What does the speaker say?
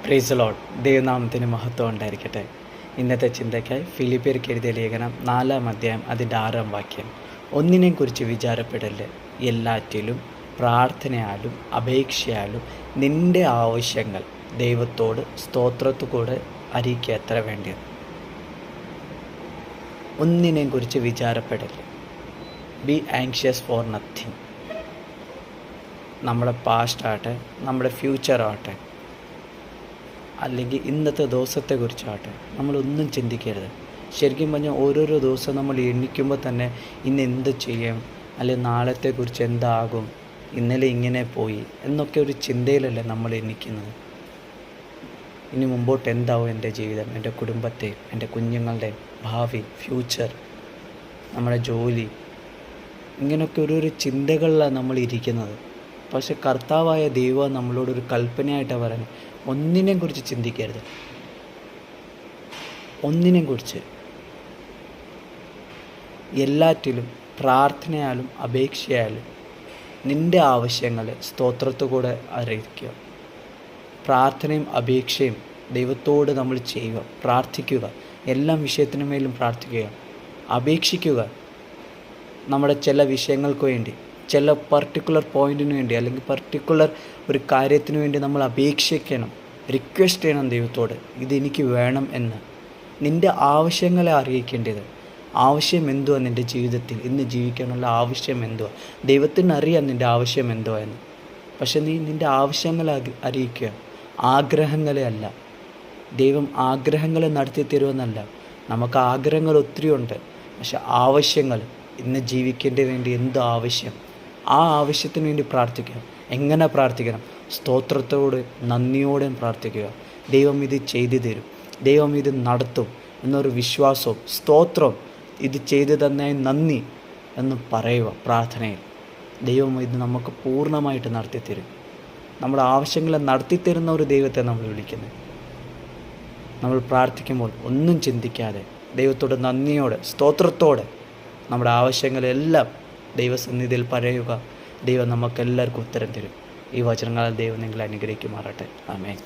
Praise Lord. ദൈവനാമത്തിന് മഹത്വം ഉണ്ടായിരിക്കട്ടെ. ഇന്നത്തെ ചിന്തയ്ക്കായി ഫിലിപ്പിയർക്ക് എഴുതിയ ലേഖനം 4-ാം അധ്യായം അതിൻ്റെ 6-ാം വാക്യം. ഒന്നിനെക്കുറിച്ച് വിചാരപ്പെടല്, എല്ലാറ്റിലും പ്രാർത്ഥനയാലും അപേക്ഷയാലും നിൻ്റെ ആവശ്യങ്ങൾ ദൈവത്തോട് സ്തോത്രത്തോടെ അറിയിക്കുക എത്ര വേണ്ടിയത്. ഒന്നിനെക്കുറിച്ച് വിചാരപ്പെടല്, ബി ആങ്ഷ്യസ് ഫോർ നത്തിങ്. നമ്മുടെ പാസ്റ്റ് ആകട്ടെ, നമ്മുടെ ഫ്യൂച്ചർ ആകട്ടെ, അല്ലെങ്കിൽ ഇന്നത്തെ ദിവസത്തെക്കുറിച്ചാകട്ടെ, നമ്മളൊന്നും ചിന്തിക്കരുത്. ശരിക്കും പറഞ്ഞാൽ ഓരോരോ ദിവസം നമ്മൾ എണ്ണിക്കുമ്പോൾ തന്നെ ഇന്ന് എന്ത് ചെയ്യും, അല്ലെങ്കിൽ നാളത്തെക്കുറിച്ച് എന്താകും, ഇന്നലെ ഇങ്ങനെ പോയി എന്നൊക്കെ ഒരു ചിന്തയിലല്ലേ നമ്മൾ എണ്ണിക്കുന്നത്. ഇനി മുമ്പോട്ട് എന്താവും എൻ്റെ ജീവിതം, എൻ്റെ കുടുംബത്തെ, എൻ്റെ കുഞ്ഞുങ്ങളുടെ ഭാവി, ഫ്യൂച്ചർ, നമ്മുടെ ജോലി, ഇങ്ങനെയൊക്കെ ഓരോരോ ചിന്തകളിലാണ് നമ്മൾ ഇരിക്കുന്നത്. പക്ഷെ കർത്താവായ ദൈവം നമ്മളോടൊരു കൽപ്പനയായിട്ടാണ് പറയുന്നത്, ഒന്നിനെക്കുറിച്ച് ചിന്തിക്കരുത്. ഒന്നിനെക്കുറിച്ച് എല്ലാറ്റിലും പ്രാർത്ഥനയാലും അപേക്ഷയാലും നിൻ്റെ ആവശ്യങ്ങൾ സ്തോത്രത്തോടെ അറിയിക്കുക. പ്രാർത്ഥനയും അപേക്ഷയും ദൈവത്തോട് നമ്മൾ ചെയ്യുക, പ്രാർത്ഥിക്കുക, എല്ലാ വിഷയത്തിനു മേലും പ്രാർത്ഥിക്കുക, അപേക്ഷിക്കുക. നമ്മുടെ ചില വിഷയങ്ങൾക്ക് വേണ്ടി, ചില പർട്ടിക്കുലർ പോയിൻറ്റിന് വേണ്ടി, അല്ലെങ്കിൽ പർട്ടിക്കുലർ ഒരു കാര്യത്തിന് വേണ്ടി നമ്മൾ അപേക്ഷിക്കണം, റിക്വസ്റ്റ് ചെയ്യണം ദൈവത്തോട്, ഇതെനിക്ക് വേണം എന്ന്. നിൻ്റെ ആവശ്യങ്ങളെ അറിയിക്കേണ്ടത്. ആവശ്യം എന്തുവാ നിൻ്റെ ജീവിതത്തിൽ ഇന്ന് ജീവിക്കാനുള്ള ആവശ്യം എന്തുവാ? ദൈവത്തിന് അറിയാം നിൻ്റെ ആവശ്യം എന്തുവാ എന്ന്. പക്ഷെ നീ നിൻ്റെ ആവശ്യങ്ങളെ അറിയിക്കുക, ആഗ്രഹങ്ങളെ അല്ല. ദൈവം ആഗ്രഹങ്ങളെ നടത്തി തരുമെന്നല്ല. നമുക്ക് ആഗ്രഹങ്ങൾ ഒത്തിരി ഉണ്ട്, പക്ഷെ ആവശ്യങ്ങൾ, ഇന്ന് ജീവിക്കേണ്ട വേണ്ടി എന്ത് ആവശ്യം, ആ ആവശ്യത്തിന് വേണ്ടി പ്രാർത്ഥിക്കുക. എങ്ങനെ പ്രാർത്ഥിക്കണം? സ്തോത്രത്തോട് നന്ദിയോടെയും പ്രാർത്ഥിക്കുക. ദൈവം ഇത് ചെയ്തു തരും, ദൈവം ഇത് നടത്തും എന്നൊരു വിശ്വാസവും സ്തോത്രം, ഇത് ചെയ്തു തന്നായി നന്ദി എന്ന് പറയുക പ്രാർത്ഥനയിൽ. ദൈവം ഇത് നമുക്ക് പൂർണ്ണമായിട്ട് നടത്തിത്തരും. നമ്മുടെ ആവശ്യങ്ങളെ നടത്തിത്തരുന്ന ഒരു ദൈവത്തെ നമ്മൾ വിളിക്കുന്നത്. നമ്മൾ പ്രാർത്ഥിക്കുമ്പോൾ ഒന്നും ചിന്തിക്കാതെ ദൈവത്തോട് നന്ദിയോടെ സ്തോത്രത്തോടെ നമ്മുടെ ആവശ്യങ്ങളെല്ലാം ദൈവസന്നിധിയിൽ പറയുക. ദൈവം നമുക്കെല്ലാവർക്കും ഉത്തരം തരും. ഈ വചനങ്ങളാൽ ദൈവം നിങ്ങളെ അനുഗ്രഹിക്കുമാറാട്ടെ. ആമേൻ.